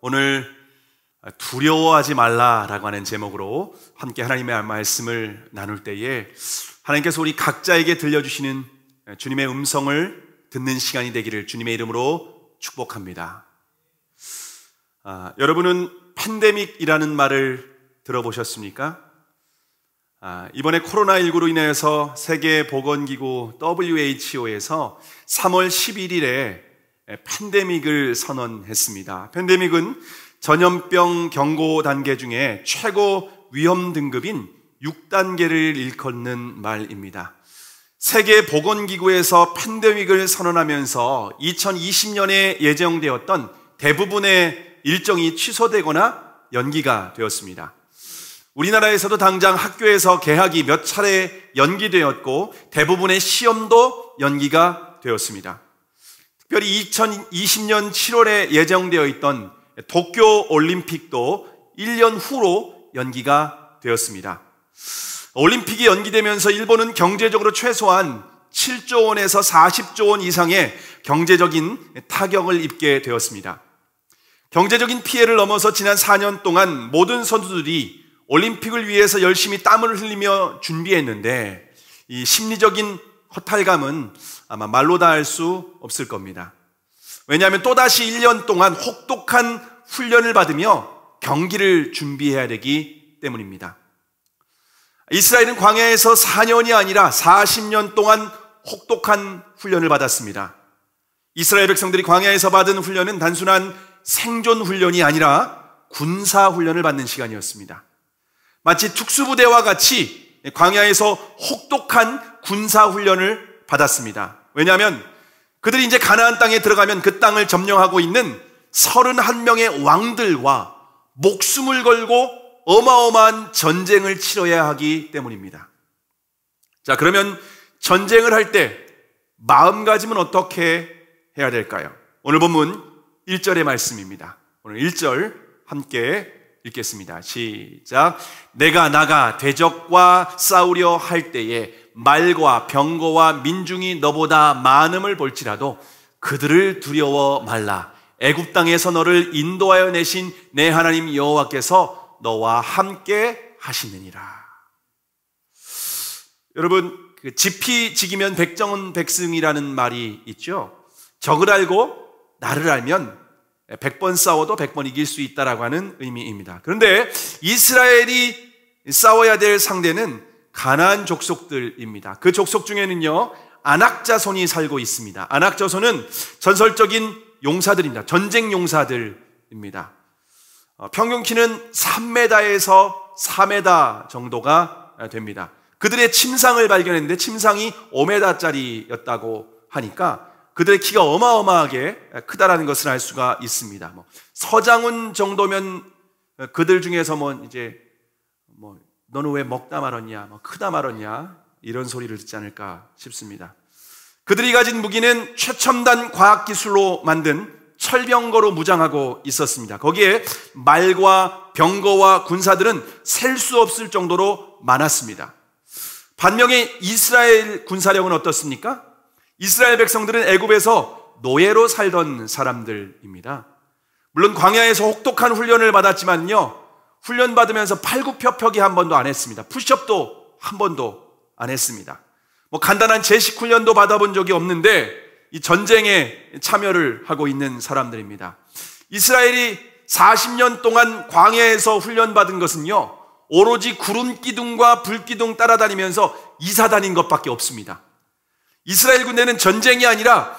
오늘 두려워하지 말라라고 하는 제목으로 함께 하나님의 말씀을 나눌 때에 하나님께서 우리 각자에게 들려주시는 주님의 음성을 듣는 시간이 되기를 주님의 이름으로 축복합니다. 여러분은 팬데믹이라는 말을 들어보셨습니까? 이번에 코로나19로 인해서 세계보건기구 WHO에서 3월 11일에 팬데믹을 선언했습니다. 팬데믹은 전염병 경고 단계 중에 최고 위험 등급인 6단계를 일컫는 말입니다. 세계보건기구에서 팬데믹을 선언하면서 2020년에 예정되었던 대부분의 일정이 취소되거나 연기가 되었습니다. 우리나라에서도 당장 학교에서 개학이 몇 차례 연기되었고 대부분의 시험도 연기가 되었습니다. 특별히 2020년 7월에 예정되어 있던 도쿄올림픽도 1년 후로 연기가 되었습니다. 올림픽이 연기되면서 일본은 경제적으로 최소한 7조 원에서 40조 원 이상의 경제적인 타격을 입게 되었습니다. 경제적인 피해를 넘어서 지난 4년 동안 모든 선수들이 올림픽을 위해서 열심히 땀을 흘리며 준비했는데 이 심리적인 허탈감은 아마 말로 다 할 수 없을 겁니다. 왜냐하면 또다시 1년 동안 혹독한 훈련을 받으며 경기를 준비해야 되기 때문입니다. 이스라엘은 광야에서 4년이 아니라 40년 동안 혹독한 훈련을 받았습니다. 이스라엘 백성들이 광야에서 받은 훈련은 단순한 생존 훈련이 아니라 군사 훈련을 받는 시간이었습니다. 마치 특수부대와 같이 광야에서 혹독한 군사 훈련을 받았습니다. 왜냐하면 그들이 이제 가나안 땅에 들어가면 그 땅을 점령하고 있는 31명의 왕들과 목숨을 걸고 어마어마한 전쟁을 치러야 하기 때문입니다. 자, 그러면 전쟁을 할 때 마음가짐은 어떻게 해야 될까요? 오늘 본문 1절의 말씀입니다. 오늘 1절 함께 읽겠습니다. 시작. 내가 나가 대적과 싸우려 할 때에 말과 병거와 민중이 너보다 많음을 볼지라도 그들을 두려워 말라. 애굽 땅에서 너를 인도하여 내신 내 하나님 여호와께서 너와 함께 하시느니라. 여러분, 지피지기면 백정은백승이라는 말이 있죠. 적을 알고 나를 알면 100번 싸워도 100번 이길 수 있다라고 하는 의미입니다. 그런데 이스라엘이 싸워야 될 상대는 가나안 족속들입니다. 그 족속 중에는요, 아낙 자손이 살고 있습니다. 아낙 자손은 전설적인 용사들입니다. 전쟁 용사들입니다. 평균 키는 3m에서 4m 정도가 됩니다. 그들의 침상을 발견했는데 침상이 5m짜리였다고 하니까 그들의 키가 어마어마하게 크다라는 것을 알 수가 있습니다. 서장훈 정도면 그들 중에서 너는 왜 먹다 말았냐, 크다 말았냐, 이런 소리를 듣지 않을까 싶습니다. 그들이 가진 무기는 최첨단 과학기술로 만든 철병거로 무장하고 있었습니다. 거기에 말과 병거와 군사들은 셀 수 없을 정도로 많았습니다. 반면에 이스라엘 군사력은 어떻습니까? 이스라엘 백성들은 애굽에서 노예로 살던 사람들입니다. 물론 광야에서 혹독한 훈련을 받았지만요, 훈련 받으면서 팔굽혀펴기 한 번도 안 했습니다. 푸시업도 한 번도 안 했습니다. 간단한 제식 훈련도 받아본 적이 없는데 이 전쟁에 참여를 하고 있는 사람들입니다. 이스라엘이 40년 동안 광야에서 훈련받은 것은요, 오로지 구름 기둥과 불 기둥 따라다니면서 이사 다닌 것밖에 없습니다. 이스라엘 군대는 전쟁이 아니라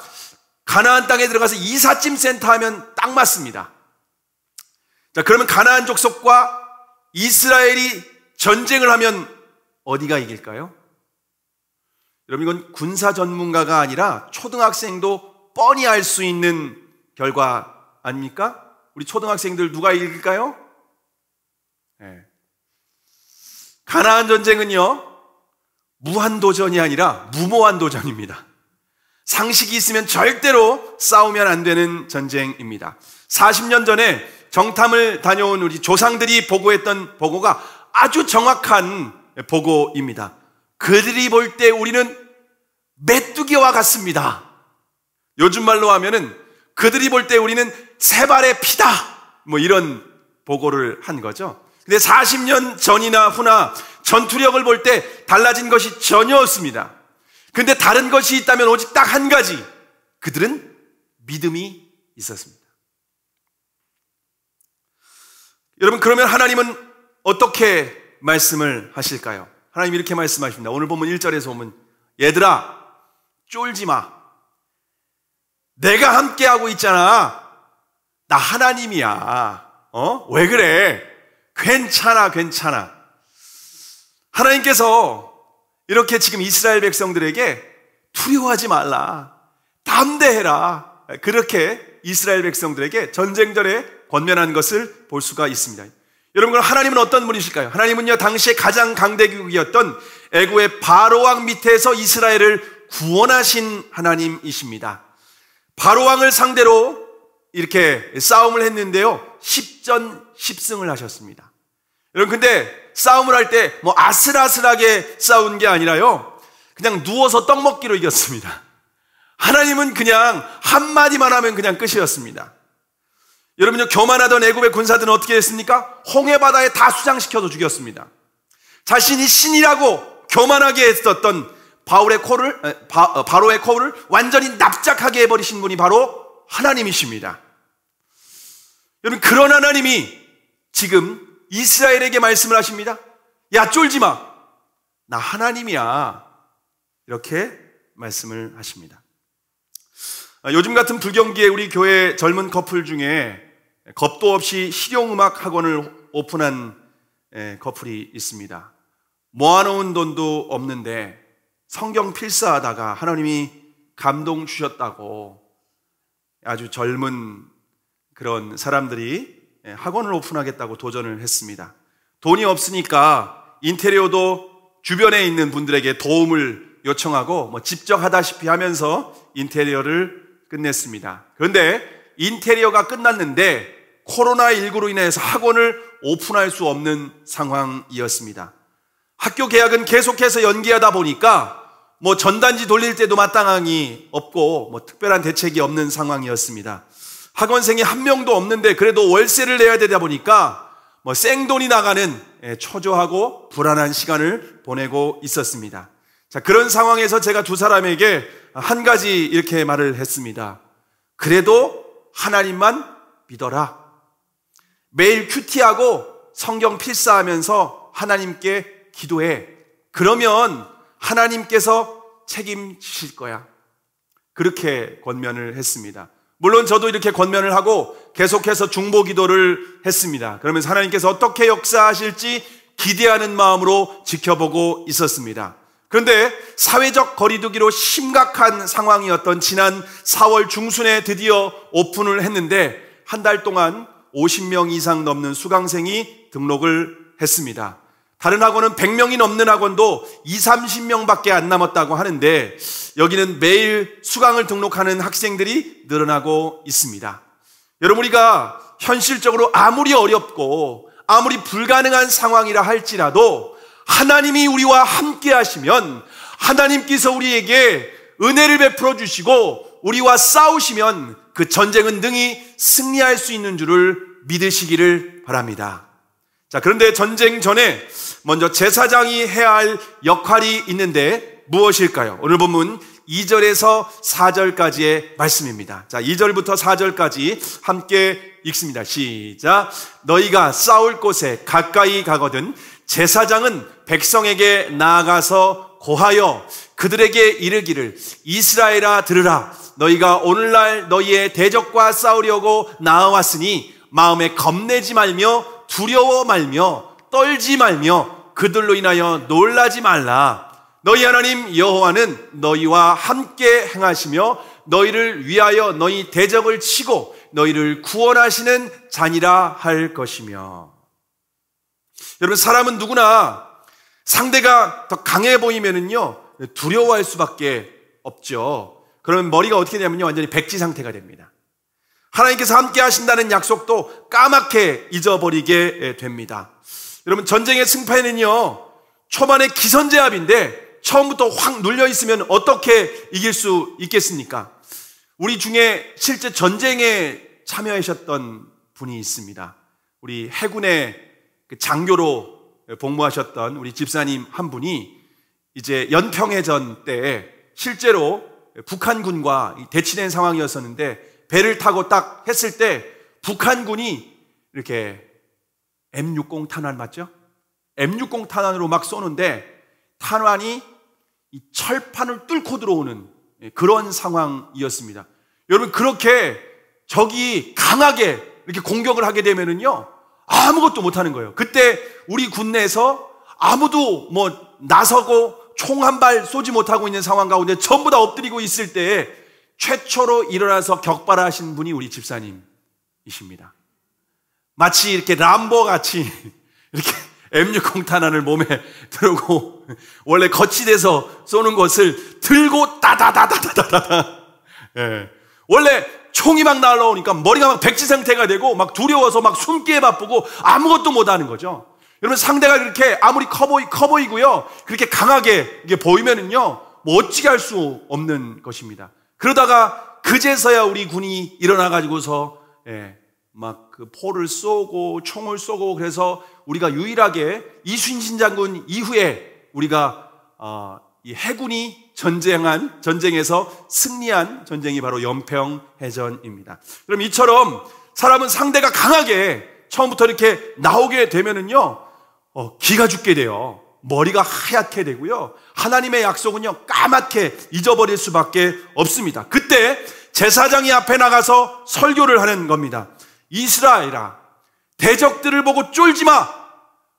가나안 땅에 들어가서 이삿짐 센터 하면 딱 맞습니다. 자, 그러면 가나안 족속과 이스라엘이 전쟁을 하면 어디가 이길까요? 여러분, 이건 군사 전문가가 아니라 초등학생도 뻔히 알 수 있는 결과 아닙니까? 우리 초등학생들 누가 이길까요? 네. 가나안 전쟁은요, 무한도전이 아니라 무모한도전입니다. 상식이 있으면 절대로 싸우면 안 되는 전쟁입니다. 40년 전에 정탐을 다녀온 우리 조상들이 보고했던 보고가 아주 정확한 보고입니다. 그들이 볼 때 우리는 메뚜기와 같습니다. 요즘 말로 하면은 그들이 볼 때 우리는 새 발의 피다, 뭐 이런 보고를 한 거죠. 근데 40년 전이나 후나 전투력을 볼 때 달라진 것이 전혀 없습니다. 근데 다른 것이 있다면 오직 딱 한 가지. 그들은 믿음이 있었습니다. 여러분, 그러면 하나님은 어떻게 말씀을 하실까요? 하나님 이렇게 말씀하십니다. 오늘 보면 1절에서 보면, 얘들아 쫄지 마. 내가 함께하고 있잖아. 나 하나님이야. 왜 그래? 괜찮아. 하나님께서 이렇게 지금 이스라엘 백성들에게 두려워하지 말라, 담대해라, 그렇게 이스라엘 백성들에게 전쟁전에 권면한 것을 볼 수가 있습니다. 여러분, 하나님은 어떤 분이실까요? 하나님은요, 당시에 가장 강대국이었던 애굽의 바로왕 밑에서 이스라엘을 구원하신 하나님이십니다. 바로왕을 상대로 이렇게 싸움을 했는데요, 10전 10승을 하셨습니다. 여러분, 근데 싸움을 할 때 뭐 아슬아슬하게 싸운 게 아니라요, 그냥 누워서 떡 먹기로 이겼습니다. 하나님은 그냥 한마디만 하면 그냥 끝이었습니다. 여러분요, 교만하던 애굽의 군사들은 어떻게 했습니까? 홍해바다에 다 수장시켜서 죽였습니다. 자신이 신이라고 교만하게 했었던 바로의 코를 완전히 납작하게 해버리신 분이 바로 하나님이십니다. 여러분, 그런 하나님이 지금 이스라엘에게 말씀을 하십니다. 야, 쫄지 마. 나 하나님이야. 이렇게 말씀을 하십니다. 요즘 같은 불경기에 우리 교회 젊은 커플 중에 겁도 없이 실용음악 학원을 오픈한 커플이 있습니다. 모아놓은 돈도 없는데 성경 필사하다가 하나님이 감동 주셨다고 아주 젊은 그런 사람들이 학원을 오픈하겠다고 도전을 했습니다. 돈이 없으니까 인테리어도 주변에 있는 분들에게 도움을 요청하고 직접 하다시피 하면서 인테리어를 끝냈습니다. 그런데 인테리어가 끝났는데 코로나19로 인해서 학원을 오픈할 수 없는 상황이었습니다. 학교 개학은 계속해서 연기하다 보니까 전단지 돌릴 때도 마땅함이 없고 특별한 대책이 없는 상황이었습니다. 학원생이 한 명도 없는데 그래도 월세를 내야 되다 보니까 생돈이 나가는 초조하고 불안한 시간을 보내고 있었습니다. 자, 그런 상황에서 제가 두 사람에게 한 가지 이렇게 말을 했습니다. 그래도 하나님만 믿어라. 매일 큐티하고 성경 필사하면서 하나님께 기도해. 그러면 하나님께서 책임지실 거야. 그렇게 권면을 했습니다. 물론 저도 이렇게 권면을 하고 계속해서 중보 기도를 했습니다. 그러면서 하나님께서 어떻게 역사하실지 기대하는 마음으로 지켜보고 있었습니다. 그런데 사회적 거리두기로 심각한 상황이었던 지난 4월 중순에 드디어 오픈을 했는데 한 달 동안 50명 이상 넘는 수강생이 등록을 했습니다. 다른 학원은 100명이 넘는 학원도 20-30명밖에 안 남았다고 하는데 여기는 매일 수강을 등록하는 학생들이 늘어나고 있습니다. 여러분, 우리가 현실적으로 아무리 어렵고 아무리 불가능한 상황이라 할지라도 하나님이 우리와 함께 하시면, 하나님께서 우리에게 은혜를 베풀어 주시고 우리와 싸우시면 그 전쟁은 능히 승리할 수 있는 줄을 믿으시기를 바랍니다. 자, 그런데 전쟁 전에 먼저 제사장이 해야 할 역할이 있는데 무엇일까요? 오늘 본문 2절에서 4절까지의 말씀입니다. 자, 2절부터 4절까지 함께 읽습니다. 시작. 너희가 싸울 곳에 가까이 가거든 제사장은 백성에게 나아가서 고하여 그들에게 이르기를, 이스라엘아 들으라. 너희가 오늘날 너희의 대적과 싸우려고 나아왔으니 마음에 겁내지 말며 두려워 말며 떨지 말며 그들로 인하여 놀라지 말라. 너희 하나님 여호와는 너희와 함께 행하시며 너희를 위하여 너희 대적을 치고 너희를 구원하시는 자니라 할 것이며. 여러분, 사람은 누구나 상대가 더 강해 보이면은요 두려워할 수밖에 없죠. 그러면 머리가 어떻게 되냐면요 완전히 백지 상태가 됩니다. 하나님께서 함께 하신다는 약속도 까맣게 잊어버리게 됩니다. 여러분, 전쟁의 승패는요 초반에 기선제압인데 처음부터 확 눌려 있으면 어떻게 이길 수 있겠습니까? 우리 중에 실제 전쟁에 참여하셨던 분이 있습니다. 우리 해군의 장교로 복무하셨던 우리 집사님 한 분이 이제 연평해전 때 실제로 북한군과 대치된 상황이었었는데 배를 타고 딱 했을 때 북한군이 이렇게 M60 탄환 맞죠? M60 탄환으로 막 쏘는데 탄환이 이 철판을 뚫고 들어오는 그런 상황이었습니다. 여러분, 그렇게 적이 강하게 이렇게 공격을 하게 되면은요, 아무것도 못하는 거예요. 그때 우리 군내에서 아무도 나서고 총 한 발 쏘지 못하고 있는 상황 가운데 전부 다 엎드리고 있을 때에 최초로 일어나서 격발하신 분이 우리 집사님이십니다. 마치 이렇게 람보 같이 이렇게 M60 탄환을 몸에 들고 원래 거치대서 쏘는 것을 들고 따다다다다다다. 예. 원래 총이 막 날라오니까 머리가 막 백지 상태가 되고 막 두려워서 막 숨기에 바쁘고 아무것도 못하는 거죠. 여러분, 상대가 그렇게 아무리 커 보이고요, 그렇게 강하게 이게 보이면은요, 어찌게 할 수 없는 것입니다. 그러다가 그제서야 우리 군이 일어나가지고서 막 그 포를 쏘고 총을 쏘고, 그래서 우리가 유일하게 이순신 장군 이후에 우리가 이 해군이 전쟁에서 승리한 전쟁이 바로 연평해전입니다. 그럼 이처럼 사람은 상대가 강하게 처음부터 이렇게 나오게 되면은요, 기가 죽게 돼요. 머리가 하얗게 되고요, 하나님의 약속은요 까맣게 잊어버릴 수밖에 없습니다. 그때 제사장이 앞에 나가서 설교를 하는 겁니다. 이스라엘아, 대적들을 보고 쫄지 마,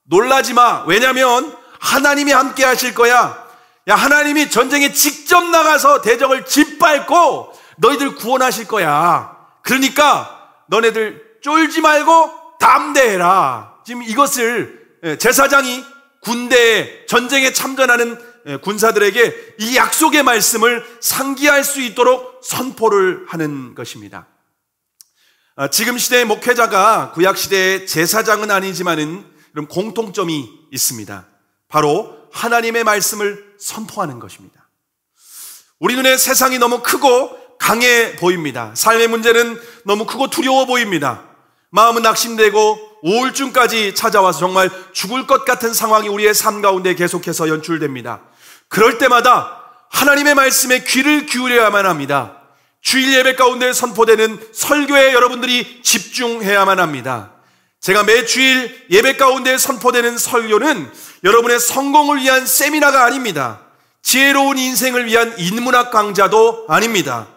놀라지 마. 왜냐하면 하나님이 함께 하실 거야. 야, 하나님이 전쟁에 직접 나가서 대적을 짓밟고 너희들 구원하실 거야. 그러니까 너네들 쫄지 말고 담대해라. 지금 이것을 제사장이 군대에 전쟁에 참전하는 군사들에게 이 약속의 말씀을 상기할 수 있도록 선포를 하는 것입니다. 지금 시대의 목회자가 구약 시대의 제사장은 아니지만은 그런 공통점이 있습니다. 바로 하나님의 말씀을 선포하는 것입니다. 우리 눈에 세상이 너무 크고 강해 보입니다. 삶의 문제는 너무 크고 두려워 보입니다. 마음은 낙심되고 우울증까지 찾아와서 정말 죽을 것 같은 상황이 우리의 삶 가운데 계속해서 연출됩니다. 그럴 때마다 하나님의 말씀에 귀를 기울여야만 합니다. 주일 예배 가운데 선포되는 설교에 여러분들이 집중해야만 합니다. 제가 매 주일 예배 가운데 선포되는 설교는 여러분의 성공을 위한 세미나가 아닙니다. 지혜로운 인생을 위한 인문학 강좌도 아닙니다.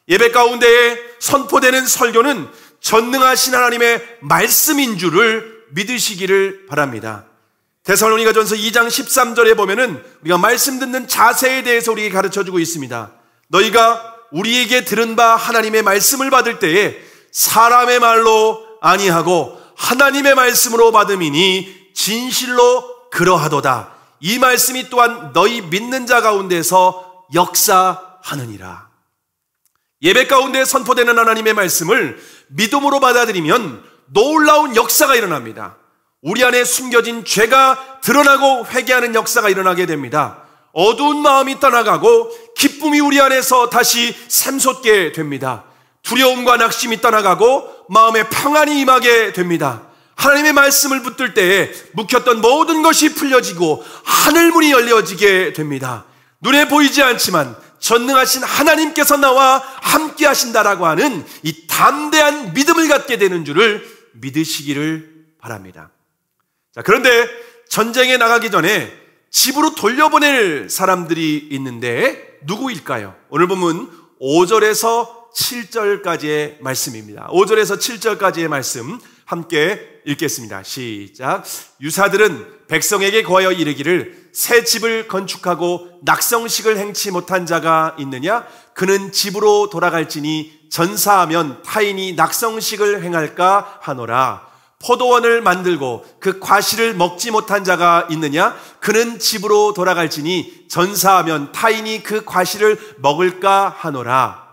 예배 가운데에 선포되는 설교는 전능하신 하나님의 말씀인 줄을 믿으시기를 바랍니다. 데살로니가전서 2장 13절에 보면은 우리가 말씀 듣는 자세에 대해서 우리에게 가르쳐주고 있습니다. 너희가 우리에게 들은 바 하나님의 말씀을 받을 때에 사람의 말로 아니하고 하나님의 말씀으로 받음이니 진실로 그러하도다. 이 말씀이 또한 너희 믿는 자 가운데서 역사하느니라. 예배 가운데 선포되는 하나님의 말씀을 믿음으로 받아들이면 놀라운 역사가 일어납니다. 우리 안에 숨겨진 죄가 드러나고 회개하는 역사가 일어나게 됩니다. 어두운 마음이 떠나가고 기쁨이 우리 안에서 다시 샘솟게 됩니다. 두려움과 낙심이 떠나가고 마음에 평안이 임하게 됩니다. 하나님의 말씀을 붙들 때에 묵혔던 모든 것이 풀려지고 하늘문이 열려지게 됩니다. 눈에 보이지 않지만 전능하신 하나님께서 나와 함께 하신다라고 하는 이 담대한 믿음을 갖게 되는 줄을 믿으시기를 바랍니다. 자, 그런데 전쟁에 나가기 전에 집으로 돌려보낼 사람들이 있는데 누구일까요? 오늘 본문 5절에서 7절까지의 말씀입니다. 5절에서 7절까지의 말씀 함께 읽겠습니다. 시작. 유사들은 백성에게 거하여 이르기를 새 집을 건축하고 낙성식을 행치 못한 자가 있느냐? 그는 집으로 돌아갈지니 전사하면 타인이 낙성식을 행할까 하노라. 포도원을 만들고 그 과실을 먹지 못한 자가 있느냐? 그는 집으로 돌아갈지니 전사하면 타인이 그 과실을 먹을까 하노라.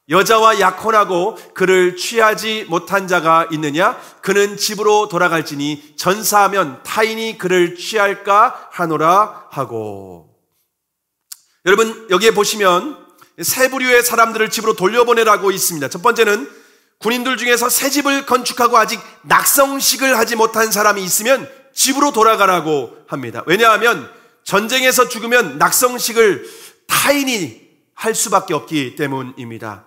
여자와 약혼하고 그를 취하지 못한 자가 있느냐? 그는 집으로 돌아갈지니 전사하면 타인이 그를 취할까 하노라 하고. 여러분, 여기에 보시면 세 부류의 사람들을 집으로 돌려보내라고 있습니다. 첫 번째는 군인들 중에서 새 집을 건축하고 아직 낙성식을 하지 못한 사람이 있으면 집으로 돌아가라고 합니다. 왜냐하면 전쟁에서 죽으면 낙성식을 타인이 할 수밖에 없기 때문입니다.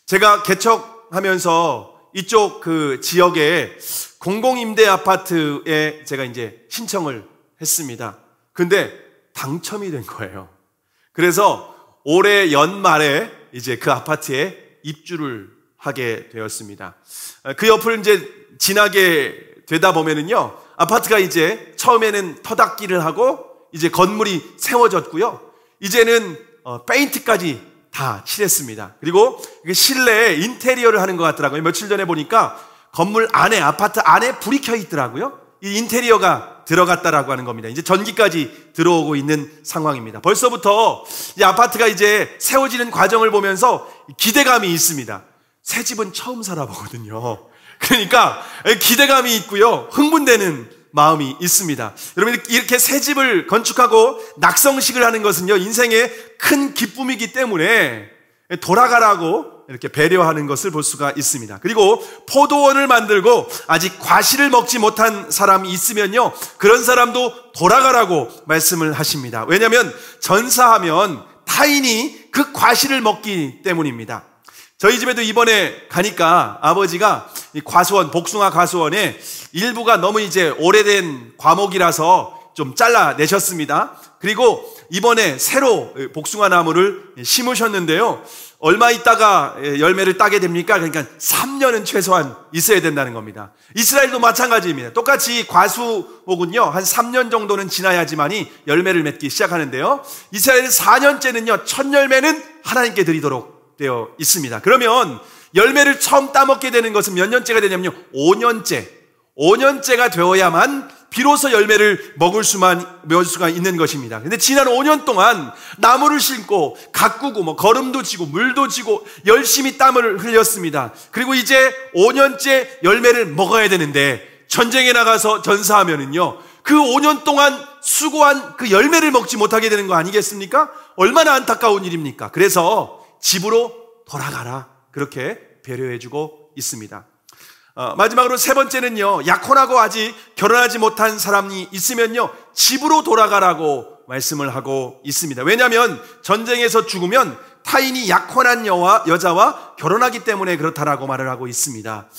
제가 개척하면서 이쪽 그 지역에 공공임대 아파트에 제가 이제 신청을 했습니다. 근데 당첨이 된 거예요. 그래서 올해 연말에 이제 그 아파트에 입주를 하게 되었습니다. 그 옆을 이제 지나게 되다 보면은요, 아파트가 이제 처음에는 터닥기를 하고 이제 건물이 세워졌고요. 이제는 페인트까지 다 칠했습니다. 그리고 실내에 인테리어를 하는 것 같더라고요. 며칠 전에 보니까 건물 안에, 아파트 안에 불이 켜 있더라고요. 이 인테리어가 들어갔다라고 하는 겁니다. 이제 전기까지 들어오고 있는 상황입니다. 벌써부터 이 아파트가 이제 세워지는 과정을 보면서 기대감이 있습니다. 새 집은 처음 살아보거든요. 그러니까 기대감이 있고요. 흥분되는 마음이 있습니다. 여러분, 이렇게 새 집을 건축하고 낙성식을 하는 것은요, 인생의 큰 기쁨이기 때문에 돌아가라고 이렇게 배려하는 것을 볼 수가 있습니다. 그리고 포도원을 만들고 아직 과실을 먹지 못한 사람이 있으면요, 그런 사람도 돌아가라고 말씀을 하십니다. 왜냐하면 전사하면 타인이 그 과실을 먹기 때문입니다. 저희 집에도 이번에 가니까 아버지가 이 과수원, 복숭아 과수원에 일부가 너무 이제 오래된 과목이라서 좀 잘라내셨습니다. 그리고 이번에 새로 복숭아 나무를 심으셨는데요, 얼마 있다가 열매를 따게 됩니까? 그러니까 3년은 최소한 있어야 된다는 겁니다. 이스라엘도 마찬가지입니다. 똑같이 과수목은요, 한 3년 정도는 지나야지만이 열매를 맺기 시작하는데요, 이스라엘은 4년째는요, 첫 열매는 하나님께 드리도록 되어 있습니다. 그러면 열매를 처음 따먹게 되는 것은 몇 년째가 되냐면요, 5년째가 되어야만 비로소 열매를 먹을 수가 있는 것입니다. 근데 지난 5년 동안 나무를 심고 가꾸고 걸음도 지고 물도 지고 열심히 땀을 흘렸습니다. 그리고 이제 5년째 열매를 먹어야 되는데 전쟁에 나가서 전사하면은요, 그 5년 동안 수고한 그 열매를 먹지 못하게 되는 거 아니겠습니까? 얼마나 안타까운 일입니까? 그래서 집으로 돌아가라, 그렇게 배려해주고 있습니다. 마지막으로 세 번째는요, 약혼하고 아직 결혼하지 못한 사람이 있으면요, 집으로 돌아가라고 말씀을 하고 있습니다. 왜냐하면 전쟁에서 죽으면 타인이 약혼한 여자와 결혼하기 때문에 그렇다라고 말을 하고 있습니다.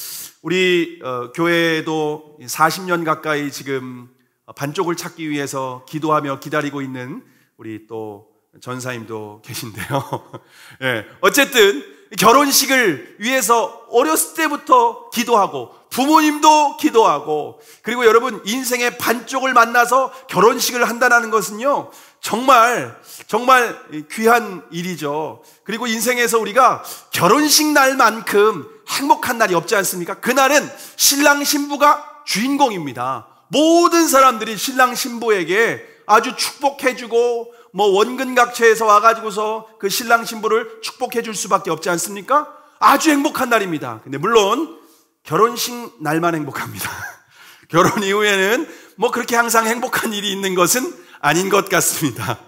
우리 교회도 40년 가까이 지금 반쪽을 찾기 위해서 기도하며 기다리고 있는 우리 또 전사님도 계신데요. 예, 어쨌든 결혼식을 위해서 어렸을 때부터 기도하고 부모님도 기도하고, 그리고 여러분, 인생의 반쪽을 만나서 결혼식을 한다는 것은요, 정말 귀한 일이죠. 그리고 인생에서 우리가 결혼식 날만큼 행복한 날이 없지 않습니까? 그날은 신랑 신부가 주인공입니다. 모든 사람들이 신랑 신부에게 아주 축복해주고 원근각처에서 와가지고서 그 신랑 신부를 축복해 줄 수밖에 없지 않습니까? 아주 행복한 날입니다. 근데 물론 결혼식 날만 행복합니다. 결혼 이후에는 그렇게 항상 행복한 일이 있는 것은 아닌 것 같습니다.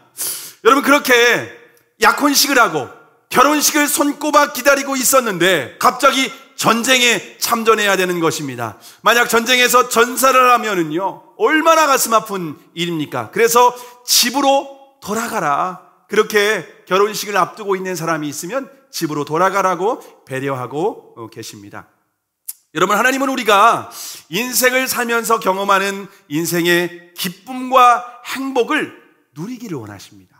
여러분, 그렇게 약혼식을 하고 결혼식을 손꼽아 기다리고 있었는데 갑자기 전쟁에 참전해야 되는 것입니다. 만약 전쟁에서 전사를 하면은요, 얼마나 가슴 아픈 일입니까? 그래서 집으로 돌아가라, 그렇게 결혼식을 앞두고 있는 사람이 있으면 집으로 돌아가라고 배려하고 계십니다. 여러분, 하나님은 우리가 인생을 살면서 경험하는 인생의 기쁨과 행복을 누리기를 원하십니다.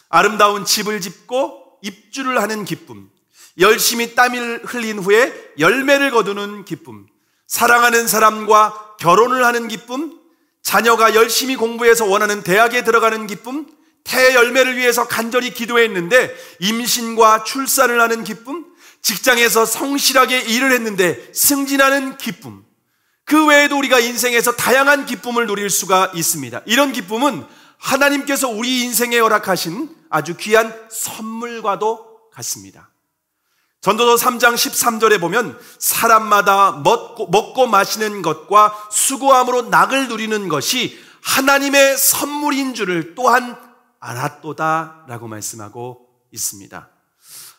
아름다운 집을 짓고 입주를 하는 기쁨, 열심히 땀을 흘린 후에 열매를 거두는 기쁨, 사랑하는 사람과 결혼을 하는 기쁨, 자녀가 열심히 공부해서 원하는 대학에 들어가는 기쁨, 태 열매를 위해서 간절히 기도했는데 임신과 출산을 하는 기쁨, 직장에서 성실하게 일을 했는데 승진하는 기쁨, 그 외에도 우리가 인생에서 다양한 기쁨을 누릴 수가 있습니다. 이런 기쁨은 하나님께서 우리 인생에 허락하신 아주 귀한 선물과도 같습니다. 전도서 3장 13절에 보면 사람마다 먹고 마시는 것과 수고함으로 낙을 누리는 것이 하나님의 선물인 줄을 또한 알았도다 라고 말씀하고 있습니다.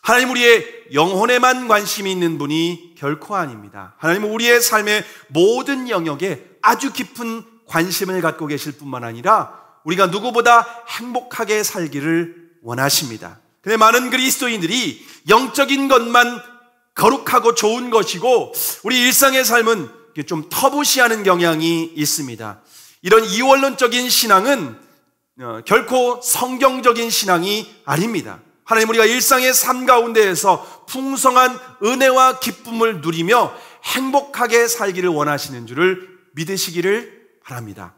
하나님 우리의 영혼에만 관심이 있는 분이 결코 아닙니다. 하나님은 우리의 삶의 모든 영역에 아주 깊은 관심을 갖고 계실 뿐만 아니라 우리가 누구보다 행복하게 살기를 원하십니다. 근데 많은 그리스도인들이 영적인 것만 거룩하고 좋은 것이고 우리 일상의 삶은 좀 터부시하는 경향이 있습니다. 이런 이원론적인 신앙은 결코 성경적인 신앙이 아닙니다. 하나님 우리가 일상의 삶 가운데에서 풍성한 은혜와 기쁨을 누리며 행복하게 살기를 원하시는 줄을 믿으시기를 바랍니다.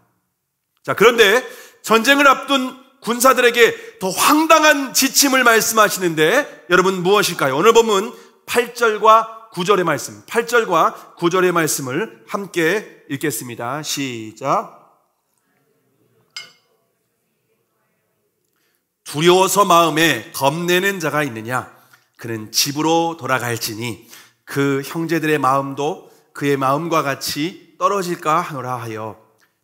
자, 그런데 전쟁을 앞둔 군사들에게 더 황당한 지침을 말씀하시는데 여러분 무엇일까요? 오늘 본문 8절과 9절의 말씀, 8절과 9절의 말씀을 함께 읽겠습니다. 시작. 두려워서 마음에 겁내는 자가 있느냐? 그는 집으로 돌아갈지니 그 형제들의 마음도 그의 마음과 같이 떨어질까 하노라 하여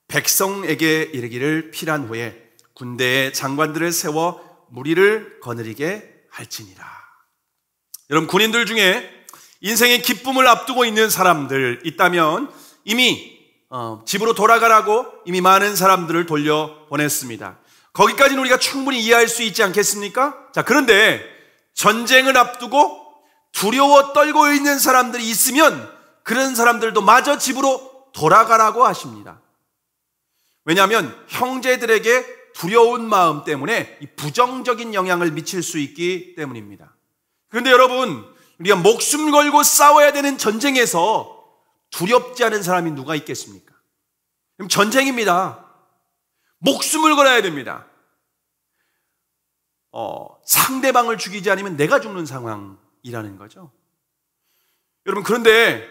백성에게 이르기를 필한 후에 군대의 장관들을 세워 무리를 거느리게 할지니라. 여러분, 군인들 중에 인생의 기쁨을 앞두고 있는 사람들 있다면 이미 집으로 돌아가라고 이미 많은 사람들을 돌려보냈습니다. 거기까지는 우리가 충분히 이해할 수 있지 않겠습니까? 자, 그런데 전쟁을 앞두고 두려워 떨고 있는 사람들이 있으면 그런 사람들도 마저 집으로 돌아가라고 하십니다. 왜냐하면 형제들에게 두려운 마음 때문에 부정적인 영향을 미칠 수 있기 때문입니다. 그런데 여러분, 우리가 목숨 걸고 싸워야 되는 전쟁에서 두렵지 않은 사람이 누가 있겠습니까? 그럼 전쟁입니다. 목숨을 걸어야 됩니다. 상대방을 죽이지 않으면 내가 죽는 상황이라는 거죠. 여러분, 그런데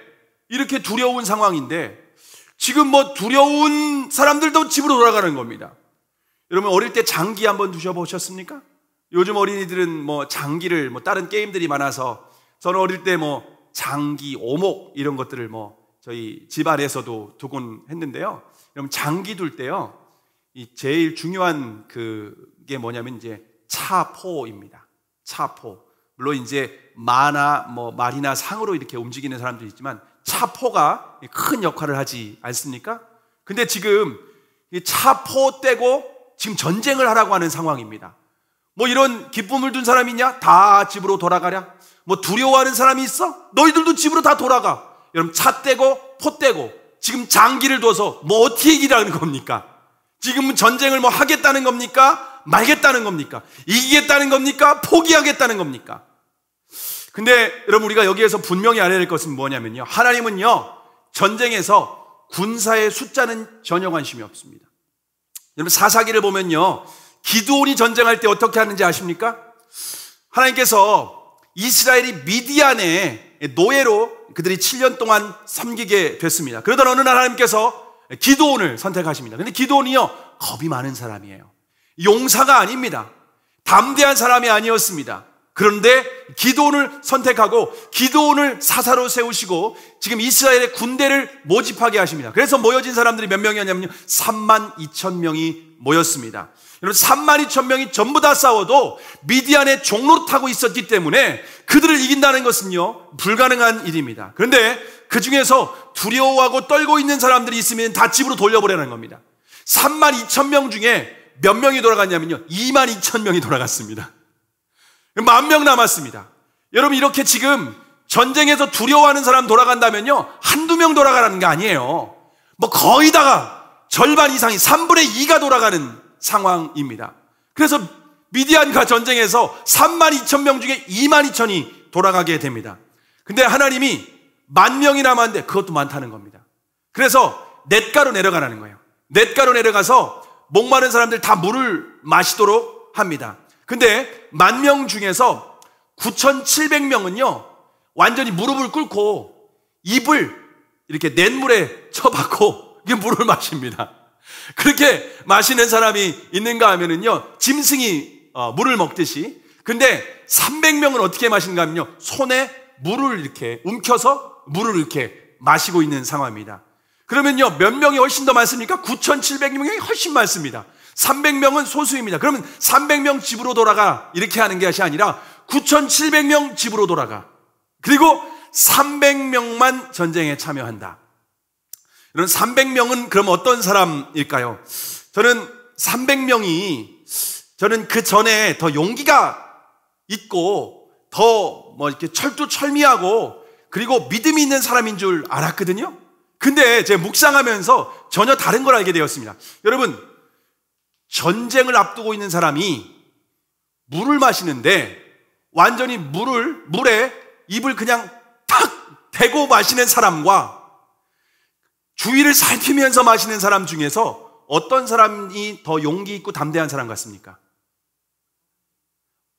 이렇게 두려운 상황인데 지금 두려운 사람들도 집으로 돌아가는 겁니다. 여러분, 어릴 때 장기 한번 두셔보셨습니까? 요즘 어린이들은 장기를 다른 게임들이 많아서 저는 어릴 때 장기, 오목 이런 것들을 저희 집 안에서도 두곤 했는데요. 여러분, 장기 둘 때요, 이 제일 중요한 그게 뭐냐면 이제 차포입니다. 차포. 물론 이제 마나 말이나 상으로 이렇게 움직이는 사람들이 있지만 차포가 큰 역할을 하지 않습니까? 근데 지금 이 차포 떼고 지금 전쟁을 하라고 하는 상황입니다. 이런 기쁨을 둔 사람이 있냐? 다 집으로 돌아가랴? 두려워하는 사람이 있어? 너희들도 집으로 다 돌아가. 여러분, 차 떼고 포 떼고 지금 장기를 둬서 어떻게 이기라는 겁니까? 지금은 전쟁을 하겠다는 겁니까? 말겠다는 겁니까? 이기겠다는 겁니까? 포기하겠다는 겁니까? 근데 여러분, 우리가 여기에서 분명히 알아야 될 것은 뭐냐면요, 하나님은요 전쟁에서 군사의 숫자는 전혀 관심이 없습니다. 여러분, 사사기를 보면요, 기드온이 전쟁할 때 어떻게 하는지 아십니까? 하나님께서 이스라엘이 미디안의 노예로 그들이 7년 동안 섬기게 됐습니다. 그러던 어느 날 하나님께서 기드온을 선택하십니다. 근데 기드온이요, 겁이 많은 사람이에요. 용사가 아닙니다. 담대한 사람이 아니었습니다. 그런데 기드온을 선택하고 기드온을 사사로 세우시고 지금 이스라엘의 군대를 모집하게 하십니다. 그래서 모여진 사람들이 몇 명이었냐면요, 32,000명이 모였습니다. 여러분, 32,000명이 전부 다 싸워도 미디안에 종노릇하고 있었기 때문에 그들을 이긴다는 것은요 불가능한 일입니다. 그런데 그 중에서 두려워하고 떨고 있는 사람들이 있으면 다 집으로 돌려보내는 겁니다. 32,000명 중에 몇 명이 돌아갔냐면요, 22,000명이 돌아갔습니다. 10,000명 남았습니다. 여러분, 이렇게 지금 전쟁에서 두려워하는 사람 돌아간다면요, 한두 명 돌아가라는 게 아니에요. 거의 다가 절반 이상이 3분의 2가 돌아가는 상황입니다. 그래서 미디안과 전쟁에서 32,000명 중에 22,000이 돌아가게 됩니다. 근데 하나님이 10,000명이 남았는데 그것도 많다는 겁니다. 그래서 냇가로 내려가라는 거예요. 냇가로 내려가서 목마른 사람들 다 물을 마시도록 합니다. 근데 10,000명 중에서 9,700명은요 완전히 무릎을 꿇고 입을 이렇게 냇물에 쳐박고 물을 마십니다. 그렇게 마시는 사람이 있는가 하면은요, 짐승이 물을 먹듯이. 근데 300명은 어떻게 마시는가 하면요, 손에 물을 이렇게 움켜서 물을 이렇게 마시고 있는 상황입니다. 그러면요, 몇 명이 훨씬 더 많습니까? 9,700명이 훨씬 많습니다. 300명은 소수입니다. 그러면 300명 집으로 돌아가 이렇게 하는 것이 아니라 9,700명 집으로 돌아가. 그리고 300명만 전쟁에 참여한다. 이런 300명은 그럼 어떤 사람일까요? 저는 300명이 저는 그 전에 더 용기가 있고 더 이렇게 철두철미하고 그리고 믿음이 있는 사람인 줄 알았거든요. 근데 제가 묵상하면서 전혀 다른 걸 알게 되었습니다. 여러분, 전쟁을 앞두고 있는 사람이 물을 마시는데 완전히 물에 입을 그냥 탁 대고 마시는 사람과 주위를 살피면서 마시는 사람 중에서 어떤 사람이 더 용기 있고 담대한 사람 같습니까?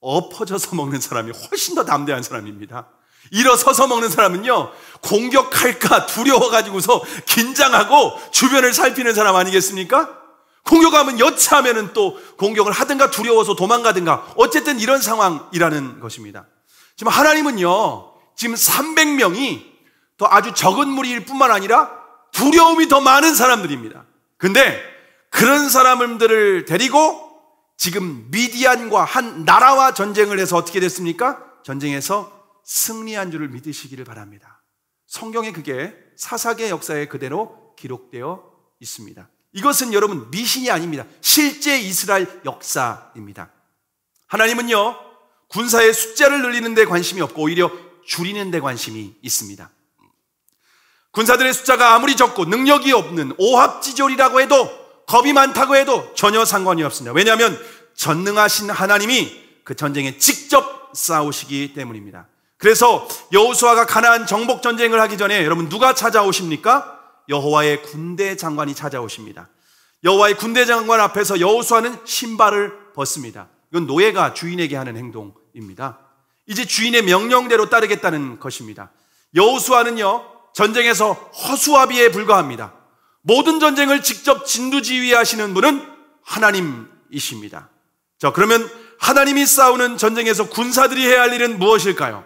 엎어져서 먹는 사람이 훨씬 더 담대한 사람입니다. 일어서서 먹는 사람은요, 공격할까 두려워가지고서 긴장하고 주변을 살피는 사람 아니겠습니까? 공격하면 여차하면은 또 공격을 하든가 두려워서 도망가든가 어쨌든 이런 상황이라는 것입니다. 지금 하나님은요, 지금 300명이 더 아주 적은 무리일 뿐만 아니라 두려움이 더 많은 사람들입니다. 근데 그런 사람들을 데리고 지금 미디안과 한 나라와 전쟁을 해서 어떻게 됐습니까? 전쟁에서 승리한 줄을 믿으시기를 바랍니다. 성경에 그게 사사계 역사에 그대로 기록되어 있습니다. 이것은 여러분 미신이 아닙니다. 실제 이스라엘 역사입니다. 하나님은요, 군사의 숫자를 늘리는 데 관심이 없고 오히려 줄이는 데 관심이 있습니다. 군사들의 숫자가 아무리 적고 능력이 없는 오합지졸이라고 해도 겁이 많다고 해도 전혀 상관이 없습니다. 왜냐하면 전능하신 하나님이 그 전쟁에 직접 싸우시기 때문입니다. 그래서 여호수아가 가나안 정복 전쟁을 하기 전에 여러분 누가 찾아오십니까? 여호와의 군대 장관이 찾아오십니다. 여호와의 군대 장관 앞에서 여호수아는 신발을 벗습니다. 이건 노예가 주인에게 하는 행동입니다. 이제 주인의 명령대로 따르겠다는 것입니다. 여호수아는요, 전쟁에서 허수아비에 불과합니다. 모든 전쟁을 직접 진두지휘하시는 분은 하나님이십니다. 자, 그러면 하나님이 싸우는 전쟁에서 군사들이 해야 할 일은 무엇일까요?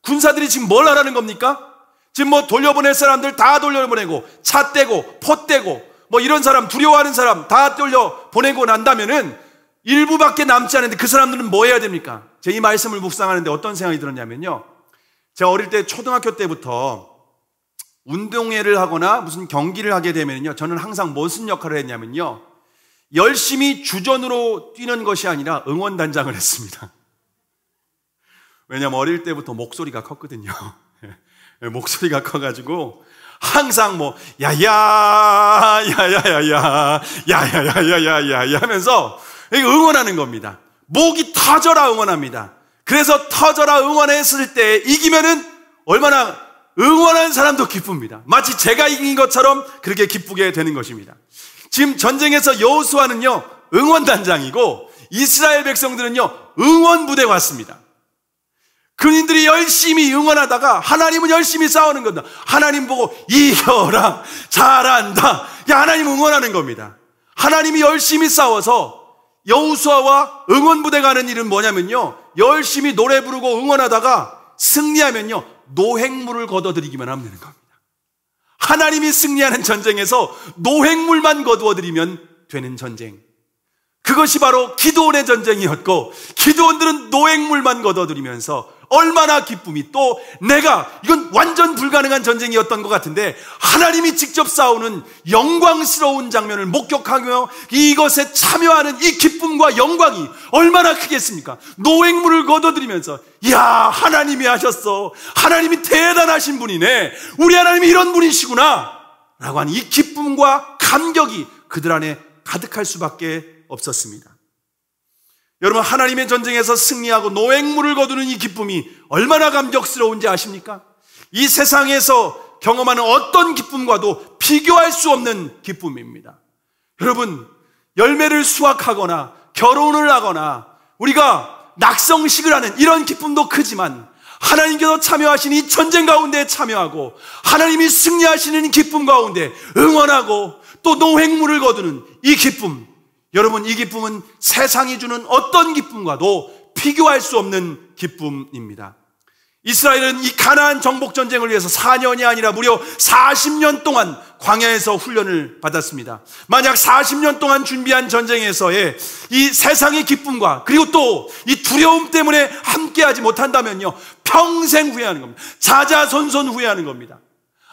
군사들이 지금 뭘 하라는 겁니까? 지금 돌려보낼 사람들 다 돌려보내고 차 떼고 포 떼고 이런 사람, 두려워하는 사람 다 돌려보내고 난다면은 일부밖에 남지 않은데 그 사람들은 뭐 해야 됩니까? 제가 이 말씀을 묵상하는데 어떤 생각이 들었냐면요, 제가 어릴 때 초등학교 때부터 운동회를 하거나 무슨 경기를 하게 되면요, 저는 항상 무슨 역할을 했냐면요, 열심히 주전으로 뛰는 것이 아니라 응원단장을 했습니다. 왜냐면 어릴 때부터 목소리가 컸거든요. 목소리가 커가지고 항상 야야야야야야야야야야야야 하면서 응원하는 겁니다. 목이 터져라 응원합니다. 그래서 터져라 응원했을 때 이기면은 얼마나 응원하는 사람도 기쁩니다. 마치 제가 이긴 것처럼 그렇게 기쁘게 되는 것입니다. 지금 전쟁에서 여호수아는요, 응원단장이고 이스라엘 백성들은요, 응원부대에 왔습니다. 그들이 열심히 응원하다가 하나님은 열심히 싸우는 겁니다. 하나님 보고 이겨라, 잘한다. 하나님 응원하는 겁니다. 하나님이 열심히 싸워서 여호수아와 응원부대가 하는 일은 뭐냐면요, 열심히 노래 부르고 응원하다가 승리하면요, 노획물을 걷어들이기만 하면 되는 겁니다. 하나님이 승리하는 전쟁에서 노획물만 거두어들이면 되는 전쟁, 그것이 바로 기드온의 전쟁이었고, 기드온들은 노획물만 거둬들이면서 얼마나 기쁨이, 또 내가 이건 완전 불가능한 전쟁이었던 것 같은데 하나님이 직접 싸우는 영광스러운 장면을 목격하며 이것에 참여하는 이 기쁨과 영광이 얼마나 크겠습니까? 노획물을 거둬들이면서 이야, 하나님이 하셨어, 하나님이 대단하신 분이네, 우리 하나님이 이런 분이시구나 라고 하는 이 기쁨과 감격이 그들 안에 가득할 수밖에 없었습니다. 여러분, 하나님의 전쟁에서 승리하고 노획물을 거두는 이 기쁨이 얼마나 감격스러운지 아십니까? 이 세상에서 경험하는 어떤 기쁨과도 비교할 수 없는 기쁨입니다. 여러분, 열매를 수확하거나 결혼을 하거나 우리가 낙성식을 하는 이런 기쁨도 크지만 하나님께서 참여하신 이 전쟁 가운데 참여하고 하나님이 승리하시는 기쁨 가운데 응원하고 또 노획물을 거두는 이 기쁨, 여러분, 이 기쁨은 세상이 주는 어떤 기쁨과도 비교할 수 없는 기쁨입니다. 이스라엘은 이 가나안 정복 전쟁을 위해서 4년이 아니라 무려 40년 동안 광야에서 훈련을 받았습니다. 만약 40년 동안 준비한 전쟁에서의 이 세상의 기쁨과 그리고 또 이 두려움 때문에 함께하지 못한다면요, 평생 후회하는 겁니다. 자자손손 후회하는 겁니다.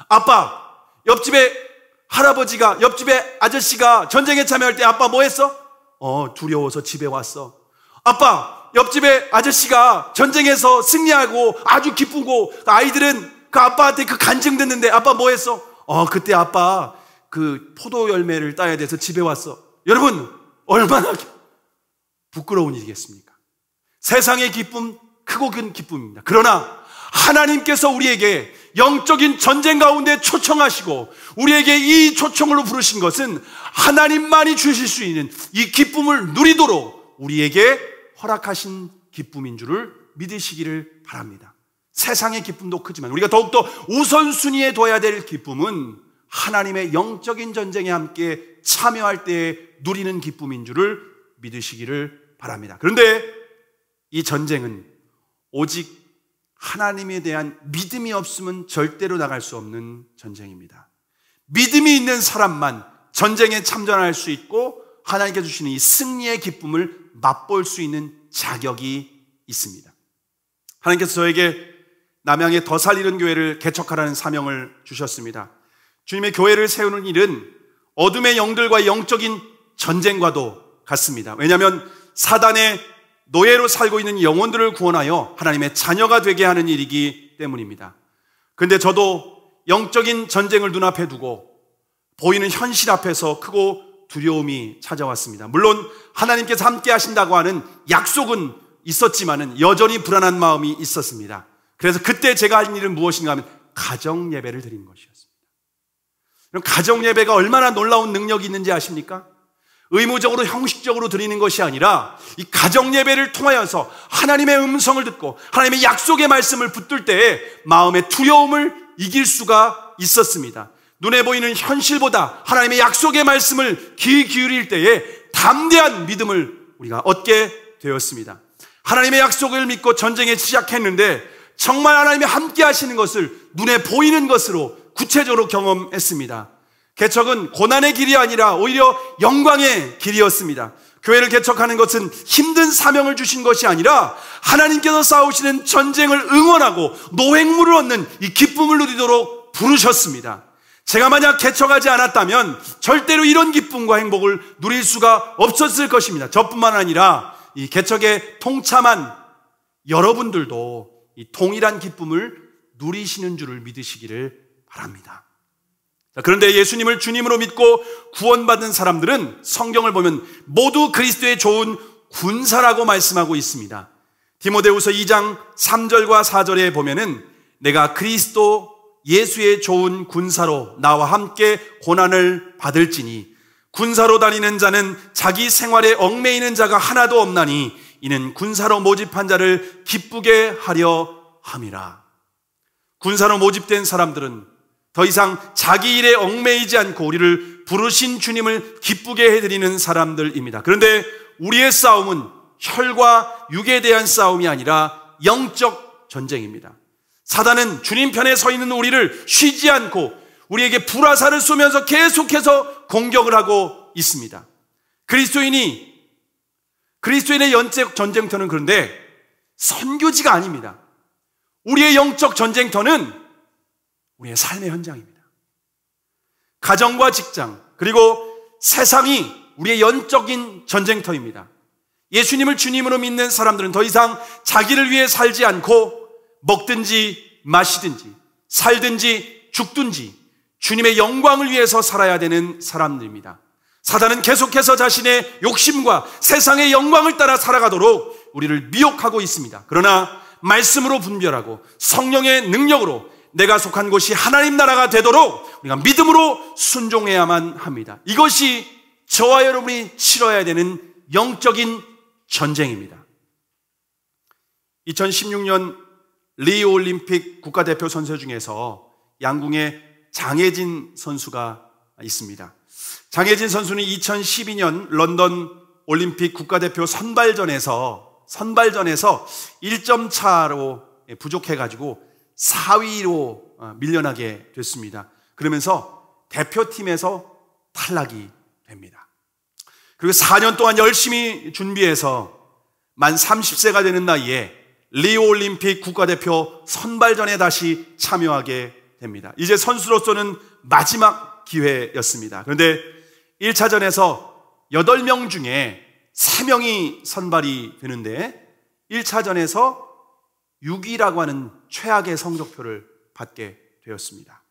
아빠, 옆집에 할아버지가, 옆집에 아저씨가 전쟁에 참여할 때 아빠 뭐 했어? 두려워서 집에 왔어. 아빠, 옆집에 아저씨가 전쟁에서 승리하고 아주 기쁘고 아이들은 그 아빠한테 그 간증 듣는데 아빠 뭐 했어? 그때 아빠 그 포도 열매를 따야 돼서 집에 왔어. 여러분, 얼마나 부끄러운 일이겠습니까? 세상의 기쁨, 크고 큰 기쁨입니다. 그러나 하나님께서 우리에게 영적인 전쟁 가운데 초청하시고 우리에게 이 초청으로 부르신 것은 하나님만이 주실 수 있는 이 기쁨을 누리도록 우리에게 허락하신 기쁨인 줄을 믿으시기를 바랍니다. 세상의 기쁨도 크지만 우리가 더욱더 우선순위에 둬야 될 기쁨은 하나님의 영적인 전쟁에 함께 참여할 때 누리는 기쁨인 줄을 믿으시기를 바랍니다. 그런데 이 전쟁은 오직 하나님에 대한 믿음이 없으면 절대로 나갈 수 없는 전쟁입니다. 믿음이 있는 사람만 전쟁에 참전할 수 있고 하나님께서 주시는 이 승리의 기쁨을 맛볼 수 있는 자격이 있습니다. 하나님께서 저에게 남양의 더 살리는 교회를 개척하라는 사명을 주셨습니다. 주님의 교회를 세우는 일은 어둠의 영들과의 영적인 전쟁과도 같습니다. 왜냐하면 사단의 노예로 살고 있는 영혼들을 구원하여 하나님의 자녀가 되게 하는 일이기 때문입니다. 그런데 저도 영적인 전쟁을 눈앞에 두고 보이는 현실 앞에서 크고 두려움이 찾아왔습니다. 물론 하나님께서 함께 하신다고 하는 약속은 있었지만은 여전히 불안한 마음이 있었습니다. 그래서 그때 제가 할 일은 무엇인가 하면 가정 예배를 드린 것이었습니다. 가정 예배가 얼마나 놀라운 능력이 있는지 아십니까? 의무적으로 형식적으로 드리는 것이 아니라 이 가정 예배를 통하여서 하나님의 음성을 듣고 하나님의 약속의 말씀을 붙들 때에 마음의 두려움을 이길 수가 있었습니다. 눈에 보이는 현실보다 하나님의 약속의 말씀을 귀 기울일 때에 담대한 믿음을 우리가 얻게 되었습니다. 하나님의 약속을 믿고 전쟁에 시작했는데 정말 하나님이 함께 하시는 것을 눈에 보이는 것으로 구체적으로 경험했습니다. 개척은 고난의 길이 아니라 오히려 영광의 길이었습니다. 교회를 개척하는 것은 힘든 사명을 주신 것이 아니라 하나님께서 싸우시는 전쟁을 응원하고 노획물을 얻는 이 기쁨을 누리도록 부르셨습니다. 제가 만약 개척하지 않았다면 절대로 이런 기쁨과 행복을 누릴 수가 없었을 것입니다. 저뿐만 아니라 이 개척에 통참한 여러분들도 이 동일한 기쁨을 누리시는 줄을 믿으시기를 바랍니다. 그런데 예수님을 주님으로 믿고 구원받은 사람들은 성경을 보면 모두 그리스도의 좋은 군사라고 말씀하고 있습니다. 디모데후서 2장 3절과 4절에 보면은 내가 그리스도 예수의 좋은 군사로 나와 함께 고난을 받을지니 군사로 다니는 자는 자기 생활에 얽매이는 자가 하나도 없나니 이는 군사로 모집한 자를 기쁘게 하려 함이라. 군사로 모집된 사람들은 더 이상 자기 일에 얽매이지 않고 우리를 부르신 주님을 기쁘게 해드리는 사람들입니다. 그런데 우리의 싸움은 혈과 육에 대한 싸움이 아니라 영적 전쟁입니다. 사단은 주님 편에 서 있는 우리를 쉬지 않고 우리에게 불화살을 쏘면서 계속해서 공격을 하고 있습니다. 그리스도인의 영적 전쟁터는 그런데 선교지가 아닙니다. 우리의 영적 전쟁터는 우리의 삶의 현장입니다. 가정과 직장 그리고 세상이 우리의 영적인 전쟁터입니다. 예수님을 주님으로 믿는 사람들은 더 이상 자기를 위해 살지 않고 먹든지 마시든지 살든지 죽든지 주님의 영광을 위해서 살아야 되는 사람들입니다. 사단은 계속해서 자신의 욕심과 세상의 영광을 따라 살아가도록 우리를 미혹하고 있습니다. 그러나 말씀으로 분별하고 성령의 능력으로 내가 속한 곳이 하나님 나라가 되도록 우리가 믿음으로 순종해야만 합니다. 이것이 저와 여러분이 치러야 되는 영적인 전쟁입니다. 2016년 리오 올림픽 국가대표 선수 중에서 양궁의 장혜진 선수가 있습니다. 장혜진 선수는 2012년 런던 올림픽 국가대표 선발전에서 1점 차로 부족해가지고 4위로 밀려나게 됐습니다. 그러면서 대표팀에서 탈락이 됩니다. 그리고 4년 동안 열심히 준비해서 만 30세가 되는 나이에 리우올림픽 국가대표 선발전에 다시 참여하게 됩니다. 이제 선수로서는 마지막 기회였습니다. 그런데 1차전에서 8명 중에 3명이 선발이 되는데 1차전에서 6위라고 하는 최악의 성적표를 받게 되었습니다.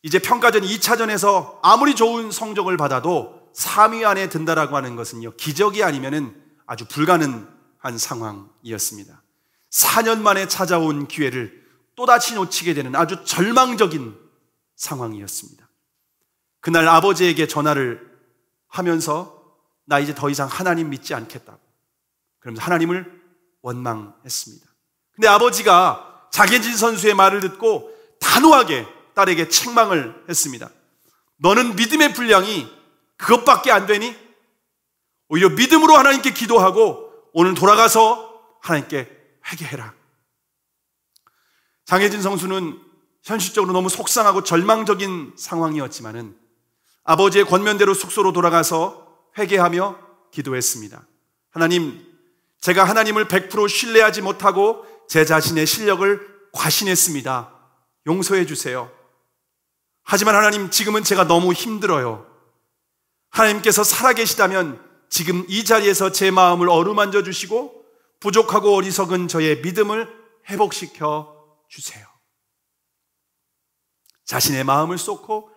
이제 평가전 2차전에서 아무리 좋은 성적을 받아도 3위 안에 든다라고 하는 것은요, 기적이 아니면은 아주 불가능한 상황이었습니다. 4년 만에 찾아온 기회를 또다시 놓치게 되는 아주 절망적인 상황이었습니다. 그날 아버지에게 전화를 하면서 나 이제 더 이상 하나님 믿지 않겠다고, 그러면서 하나님을 원망했습니다. 근데 아버지가 장혜진 선수의 말을 듣고 단호하게 딸에게 책망을 했습니다. 너는 믿음의 분량이 그것밖에 안 되니? 오히려 믿음으로 하나님께 기도하고 오늘 돌아가서 하나님께 회개해라. 장혜진 선수는 현실적으로 너무 속상하고 절망적인 상황이었지만은 아버지의 권면대로 숙소로 돌아가서 회개하며 기도했습니다. 하나님, 제가 하나님을 100% 신뢰하지 못하고 제 자신의 실력을 과신했습니다. 용서해 주세요. 하지만 하나님, 지금은 제가 너무 힘들어요. 하나님께서 살아계시다면 지금 이 자리에서 제 마음을 어루만져 주시고 부족하고 어리석은 저의 믿음을 회복시켜 주세요. 자신의 마음을 쏟고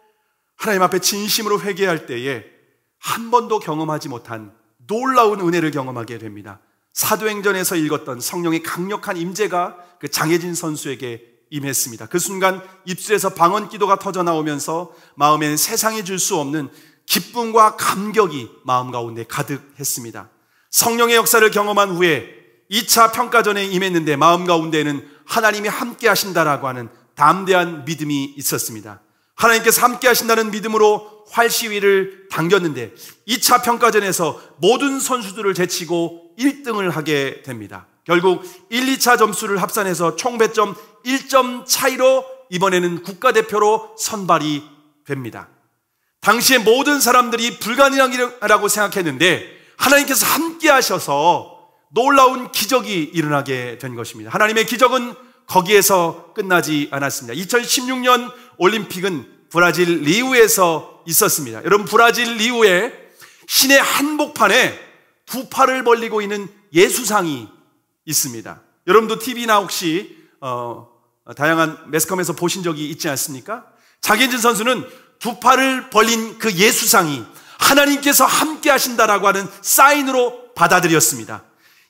하나님 앞에 진심으로 회개할 때에 한 번도 경험하지 못한 놀라운 은혜를 경험하게 됩니다. 사도행전에서 읽었던 성령의 강력한 임재가 그 장혜진 선수에게 임했습니다. 그 순간 입술에서 방언 기도가 터져 나오면서 마음에는 세상이 줄 수 없는 기쁨과 감격이 마음 가운데 가득했습니다. 성령의 역사를 경험한 후에 2차 평가전에 임했는데 마음 가운데에는 하나님이 함께 하신다라고 하는 담대한 믿음이 있었습니다. 하나님께서 함께 하신다는 믿음으로 활시위를 당겼는데 2차 평가전에서 모든 선수들을 제치고 1등을 하게 됩니다. 결국 1, 2차 점수를 합산해서 총 배점 1점 차이로 이번에는 국가대표로 선발이 됩니다. 당시에 모든 사람들이 불가능이라고 생각했는데 하나님께서 함께 하셔서 놀라운 기적이 일어나게 된 것입니다. 하나님의 기적은 거기에서 끝나지 않았습니다. 2016년 올림픽은 브라질 리우에서 있었습니다. 여러분, 브라질 리우에 신의 한복판에 두 팔을 벌리고 있는 예수상이 있습니다. 여러분도 TV나 혹시 다양한 매스컴에서 보신 적이 있지 않습니까? 장혜진 선수는 두 팔을 벌린 그 예수상이 하나님께서 함께 하신다라고 하는 사인으로 받아들였습니다.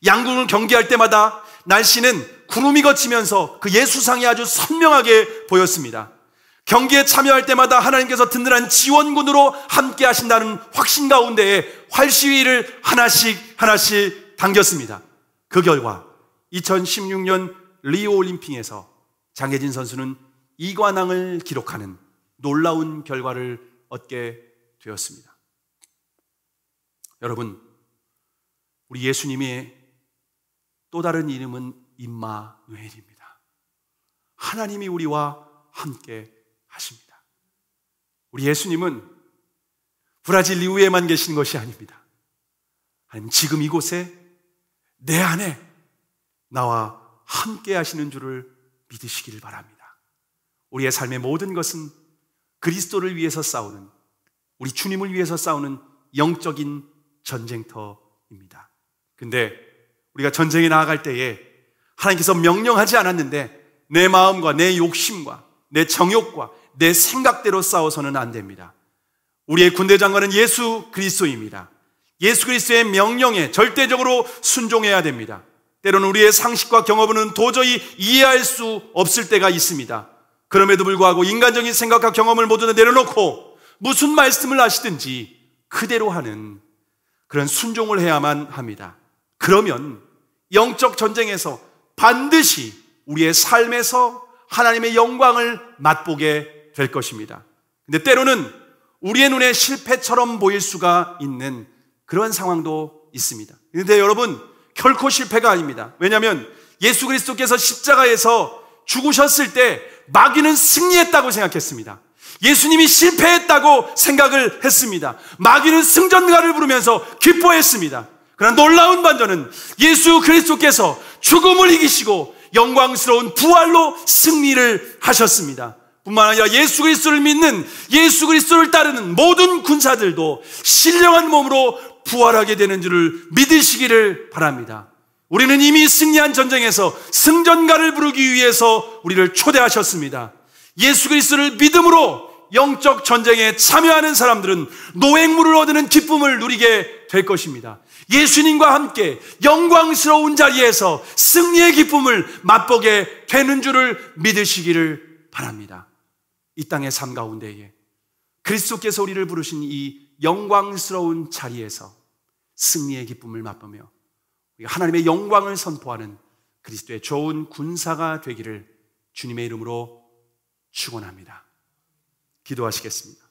양궁을 경기할 때마다 날씨는 구름이 걷히면서 그 예수상이 아주 선명하게 보였습니다. 경기에 참여할 때마다 하나님께서 든든한 지원군으로 함께 하신다는 확신 가운데에 활시위를 하나씩 당겼습니다. 그 결과 2016년 리우 올림픽에서 장혜진 선수는 2관왕을 기록하는 놀라운 결과를 얻게 되었습니다. 여러분, 우리 예수님의 또 다른 이름은 임마누엘입니다. 하나님이 우리와 함께 하십니다. 우리 예수님은 브라질 리우에만 계신 것이 아닙니다. 하나님, 지금 이곳에 내 안에 나와 함께 하시는 줄을 믿으시기를 바랍니다. 우리의 삶의 모든 것은 그리스도를 위해서 싸우는, 우리 주님을 위해서 싸우는 영적인 전쟁터입니다. 근데 우리가 전쟁에 나아갈 때에 하나님께서 명령하지 않았는데 내 마음과 내 욕심과 내 정욕과 내 생각대로 싸워서는 안 됩니다. 우리의 군대 장관은 예수 그리스도입니다. 예수 그리스도의 명령에 절대적으로 순종해야 됩니다. 때로는 우리의 상식과 경험은 도저히 이해할 수 없을 때가 있습니다. 그럼에도 불구하고 인간적인 생각과 경험을 모두 다 내려놓고 무슨 말씀을 하시든지 그대로 하는 그런 순종을 해야만 합니다. 그러면 영적 전쟁에서 반드시 우리의 삶에서 하나님의 영광을 맛보게 될 것입니다. 근데 때로는 우리의 눈에 실패처럼 보일 수가 있는 그런 상황도 있습니다. 그런데 여러분, 결코 실패가 아닙니다. 왜냐하면 예수 그리스도께서 십자가에서 죽으셨을 때 마귀는 승리했다고 생각했습니다. 예수님이 실패했다고 생각을 했습니다. 마귀는 승전가를 부르면서 기뻐했습니다. 그러나 놀라운 반전은 예수 그리스도께서 죽음을 이기시고 영광스러운 부활로 승리를 하셨습니다. 뿐만 아니라 예수 그리스도를 믿는, 예수 그리스도를 따르는 모든 군사들도 신령한 몸으로 부활하게 되는 줄을 믿으시기를 바랍니다. 우리는 이미 승리한 전쟁에서 승전가를 부르기 위해서 우리를 초대하셨습니다. 예수 그리스도를 믿음으로 영적 전쟁에 참여하는 사람들은 노획물을 얻는 기쁨을 누리게 될 것입니다. 예수님과 함께 영광스러운 자리에서 승리의 기쁨을 맛보게 되는 줄을 믿으시기를 바랍니다. 이 땅의 삶 가운데에 그리스도께서 우리를 부르신 이 영광스러운 자리에서 승리의 기쁨을 맛보며 하나님의 영광을 선포하는 그리스도의 좋은 군사가 되기를 주님의 이름으로 축원합니다. 기도하시겠습니다.